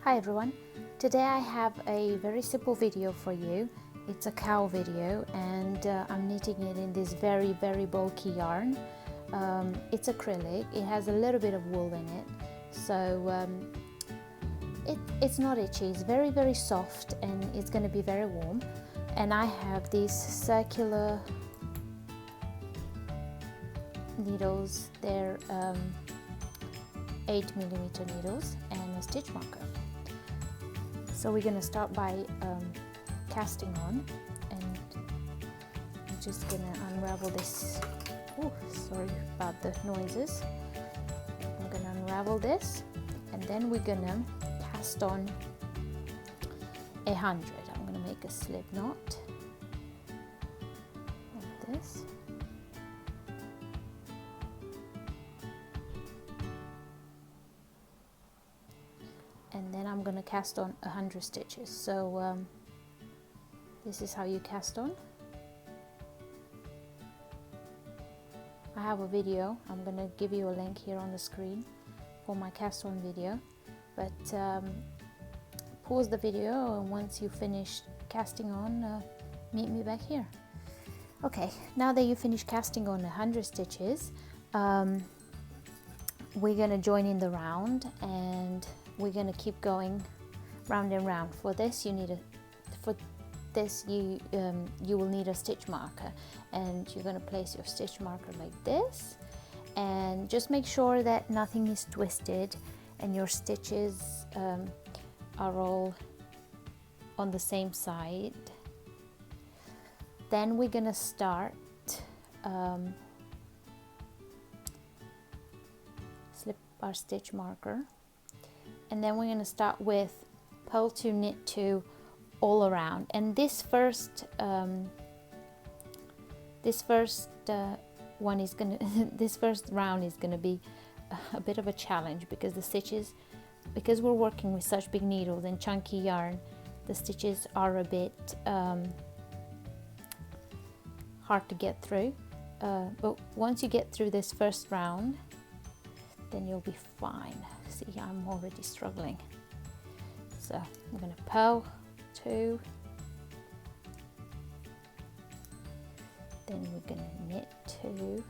Hi everyone, today I have a very simple video for you. It's a cowl video and I'm knitting it in this very bulky yarn. It's acrylic, it has a little bit of wool in it, so it's not itchy, it's very soft and it's going to be very warm. And I have these circular needles, they're 8mm needles and a stitch marker. So we're going to start by casting on, and I'm just going to unravel this. Oh, sorry about the noises. I'm going to unravel this and then we're going to cast on 100. I'm going to make a slip knot like this. And then I'm going to cast on 100 stitches. So this is how you cast on. I have a video, I'm going to give you a link here on the screen for my cast on video, but pause the video and once you finish casting on, meet me back here. Okay, now that you finish casting on 100 stitches, we're going to join in the round and we're going to keep going round and round. For this you will need a stitch marker, and you're going to place your stitch marker like this, and just make sure that nothing is twisted and your stitches are all on the same side. Then we're going to start slip our stitch marker, and then we're going to start with purl 2, knit 2 all around. And this first one is gonna this first round is gonna be a bit of a challenge, because the stitches, because we're working with such big needles and chunky yarn, the stitches are a bit hard to get through, but once you get through this first round, then you'll be fine. See, I'm already struggling. So I'm going to purl 2, then we're going to knit 2,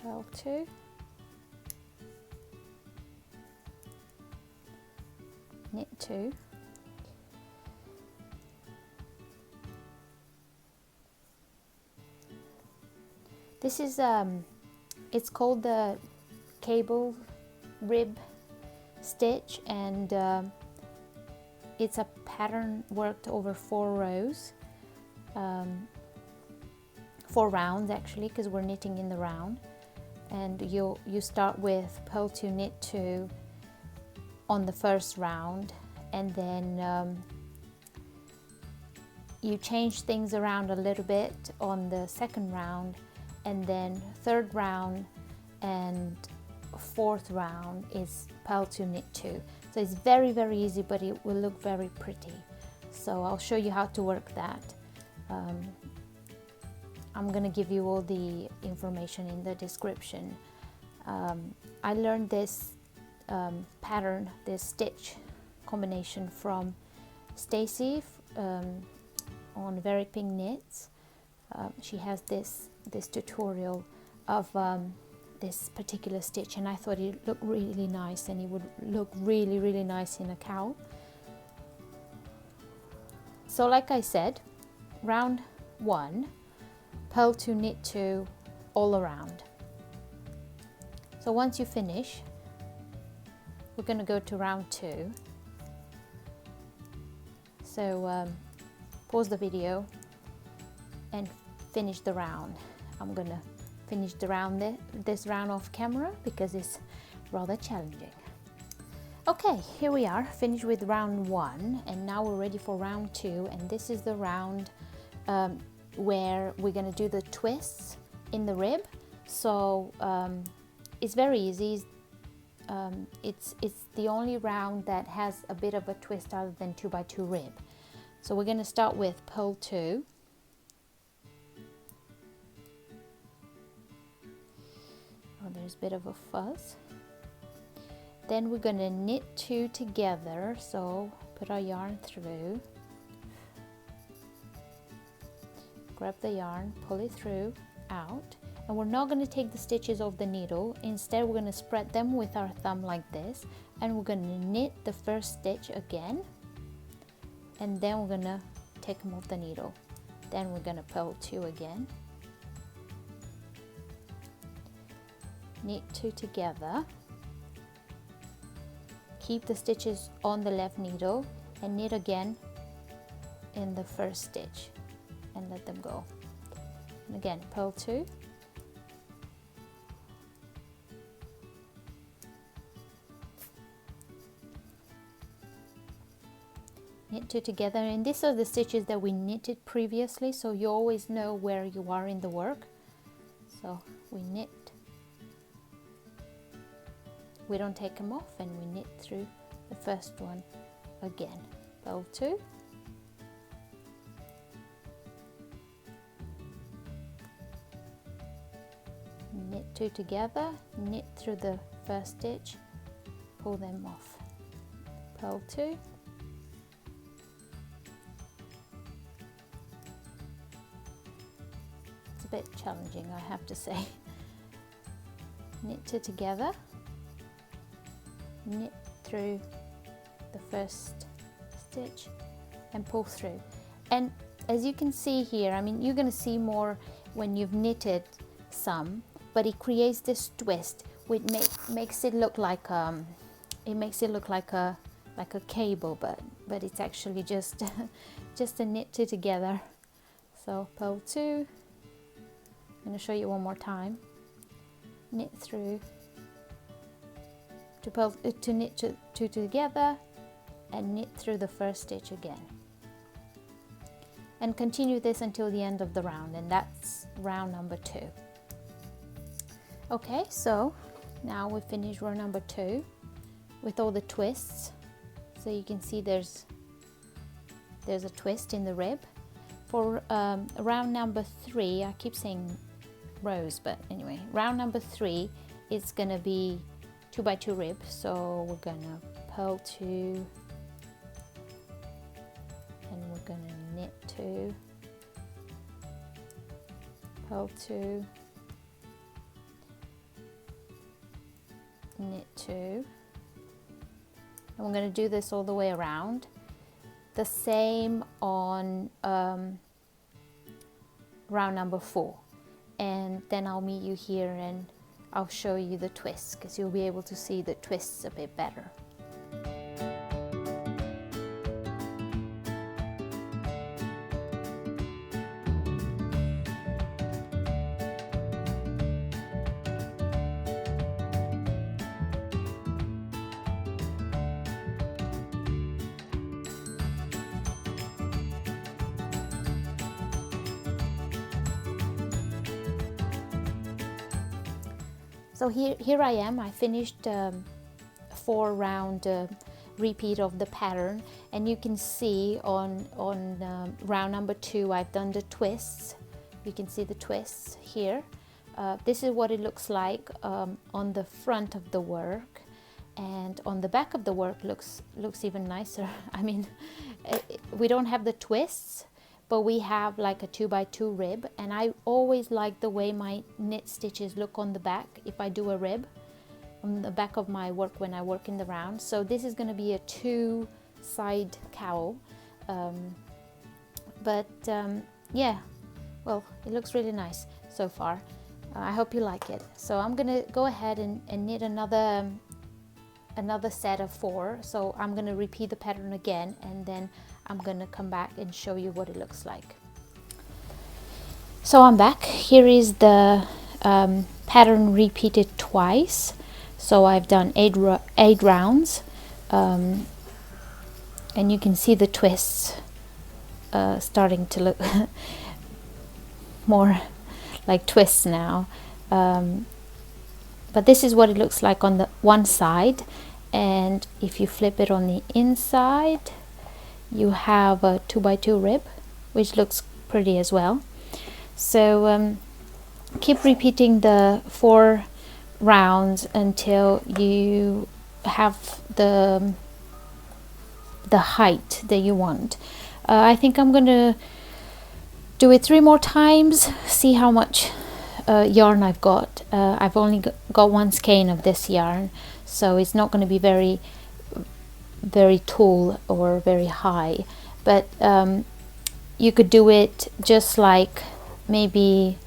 purl 2, knit 2, this is it's called the cable rib stitch, and it's a pattern worked over 4 rows, 4 rounds actually, because we're knitting in the round. And you start with purl 2, knit 2 on the first round, and then you change things around a little bit on the second round, and then third round and fourth round is purl 2, knit 2. So it's very easy, but it will look very pretty. So I'll show you how to work that. I'm gonna give you all the information in the description. I learned this pattern, this stitch combination from Stacy on Very Pink Knits. She has this tutorial of this particular stitch, and I thought it looked really nice, and it would look really nice in a cowl. So like I said, round 1, purl 2, knit 2 all around. So once you finish, we're going to go to round 2. So pause the video and finish the round. I'm going to finish the round this round off camera because it's rather challenging. Okay, here we are, finished with round 1, and now we're ready for round 2, and this is the round where we're going to do the twists in the rib. So it's very easy. It's the only round that has a bit of a twist other than 2x2 rib. So we're going to start with purl 2, there's a bit of a fuzz. Then we're going to knit 2 together, so put our yarn through, grab the yarn, pull it through, out, and we're not going to take the stitches off the needle. Instead, we're going to spread them with our thumb like this, and we're going to knit the first stitch again, and then we're going to take them off the needle. Then we're going to purl 2 again, knit 2 together, keep the stitches on the left needle, and knit again in the first stitch and let them go. And again, purl 2, knit 2 together, and these are the stitches that we knitted previously, so you always know where you are in the work. So we knit, we don't take them off, and we knit through the first one again. Purl 2, knit 2 together, knit through the first stitch, pull them off, purl 2, it's a bit challenging, I have to say. Knit 2 together, knit through the first stitch and pull through. And as you can see here, I mean, you're going to see more when you've knitted some, but it creates this twist which makes it look like a cable, but it's actually just just a knit 2 together. So purl 2, I'm going to show you one more time, knit through to knit 2 together and knit through the first stitch again, and continue this until the end of the round, and that's round number 2. Okay, so now we finish row number 2 with all the twists. So you can see there's a twist in the rib. For round number 3, I keep saying rows, but anyway, round number 3, it's gonna be 2x2 rib, so we're gonna purl 2, and we're gonna knit 2, purl 2, knit 2, and we're going to do this all the way around. The same on round number 4, and then I'll meet you here and I'll show you the twists, because you'll be able to see the twists a bit better. So here I am, I finished 4-round repeat of the pattern, and you can see on round number 2 I've done the twists. You can see the twists here. This is what it looks like on the front of the work, and on the back of the work looks even nicer. I mean, we don't have the twists, but we have like a 2x2 rib, and I always like the way my knit stitches look on the back if I do a rib on the back of my work when I work in the round. So this is going to be a 2-side cowl, yeah, well, it looks really nice so far. I hope you like it. So I'm gonna go ahead and knit another set of 4. So I'm gonna repeat the pattern again, and then I'm gonna come back and show you what it looks like. So I'm back. Here is the pattern repeated twice. So I've done 8 rounds, and you can see the twists starting to look more like twists now. But this is what it looks like on the one side, and if you flip it on the inside, you have a 2x2 rib, which looks pretty as well. So keep repeating the 4 rounds until you have the height that you want. I think I'm gonna do it 3 more times, see how much yarn I've got. I've only got 1 skein of this yarn, so it's not going to be very tall or very high, but you could do it just like maybe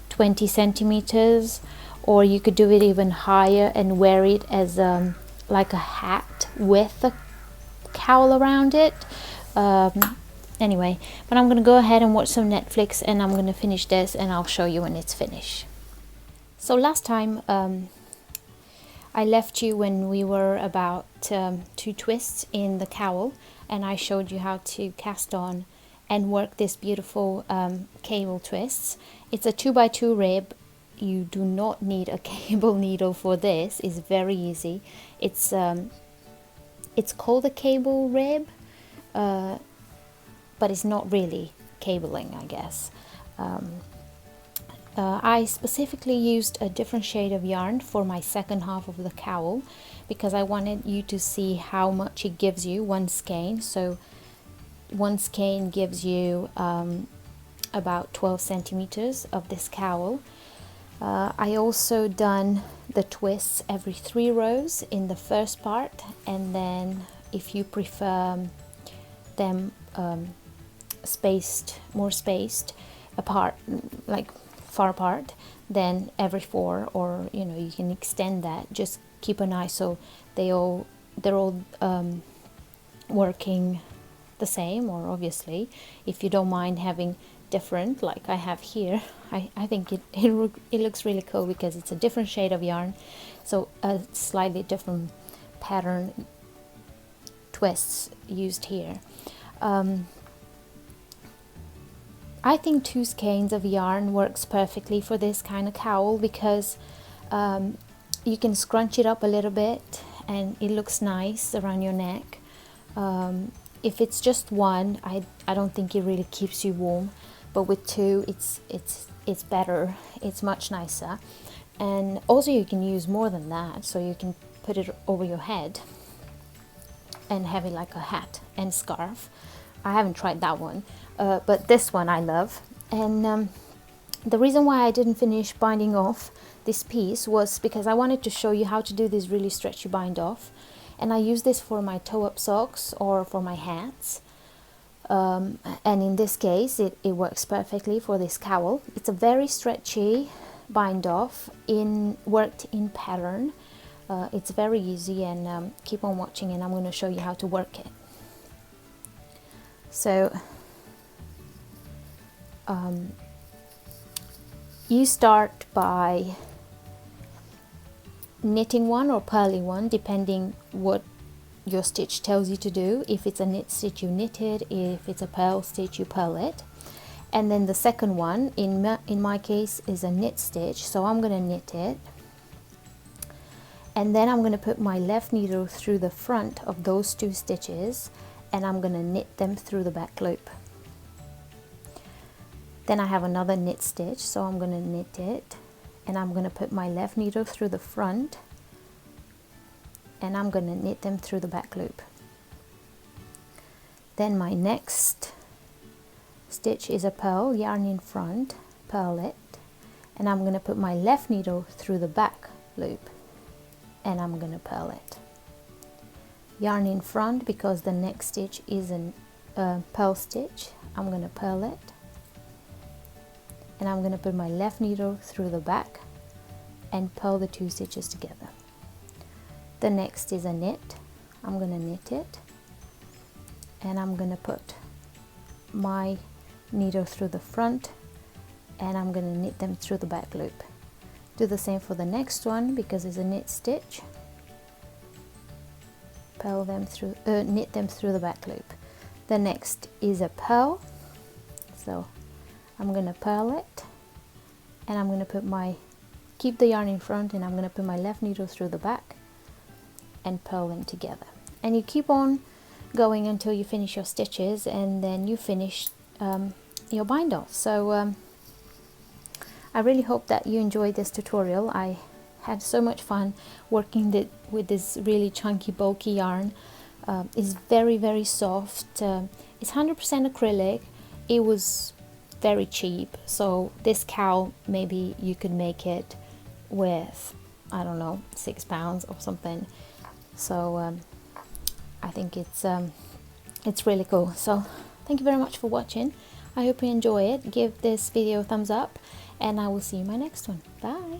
20 centimeters, or you could do it even higher and wear it as like a hat with a cowl around it. Anyway, but I'm gonna go ahead and watch some Netflix, and I'm gonna finish this, and I'll show you when it's finished. So last time I left you when we were about 2 twists in the cowl, and I showed you how to cast on and work this beautiful cable twists. It's a 2x2 rib. You do not need a cable needle for this. It's very easy. It's called a cable rib, but it's not really cabling, I guess. I specifically used a different shade of yarn for my second half of the cowl because I wanted you to see how much it gives you, 1 skein. So 1 skein gives you about 12 centimeters of this cowl. I also done the twists every 3 rows in the first part, and then if you prefer them more spaced apart, like far apart, then every 4, or you know, you can extend that. Just keep an eye so they're all working the same, or obviously if you don't mind having different like I have here, I think it looks really cool because it's a different shade of yarn, so a slightly different pattern twists used here. I think 2 skeins of yarn works perfectly for this kind of cowl because you can scrunch it up a little bit and it looks nice around your neck. If it's just 1, I don't think it really keeps you warm, but with 2 it's better, it's much nicer. And also you can use more than that, so you can put it over your head and have it like a hat and scarf. I haven't tried that one, but this one I love. And the reason why I didn't finish binding off this piece was because I wanted to show you how to do this really stretchy bind off, and I use this for my toe-up socks or for my hats. And in this case it works perfectly for this cowl. It's a very stretchy bind off worked in pattern. It's very easy, and keep on watching and I'm going to show you how to work it. So you start by knitting one or purling one, depending what your stitch tells you to do. If it's a knit stitch, you knit it. If it's a purl stitch, you purl it. And then the second one, in my case, is a knit stitch, so I'm going to knit it. And then I'm going to put my left needle through the front of those 2 stitches, and I'm going to knit them through the back loop. Then I have another knit stitch, so I'm going to knit it, and I'm going to put my left needle through the front, and I'm going to knit them through the back loop. Then my next stitch is a purl, yarn in front, purl it, and I'm going to put my left needle through the back loop, and I'm going to purl it. Yarn in front because the next stitch is a purl stitch. I'm going to purl it, and I'm going to put my left needle through the back and purl the 2 stitches together. The next is a knit. I'm going to knit it, and I'm going to put my needle through the front, and I'm going to knit them through the back loop. Do the same for the next one because it's a knit stitch. Purl them through, knit them through the back loop. The next is a purl, so I'm going to purl it, and I'm going to keep the yarn in front, and I'm going to put my left needle through the back and purl them together. And you keep on going until you finish your stitches, and then you finish your bind off. So I really hope that you enjoyed this tutorial. I had so much fun working with this really chunky, bulky yarn. It's very soft. It's 100% acrylic. It was very cheap, so this cowl, maybe you could make it with, I don't know, £6 or something. So I think it's really cool. So thank you very much for watching. I hope you enjoy it. Give this video a thumbs up, and I will see you in my next one. Bye.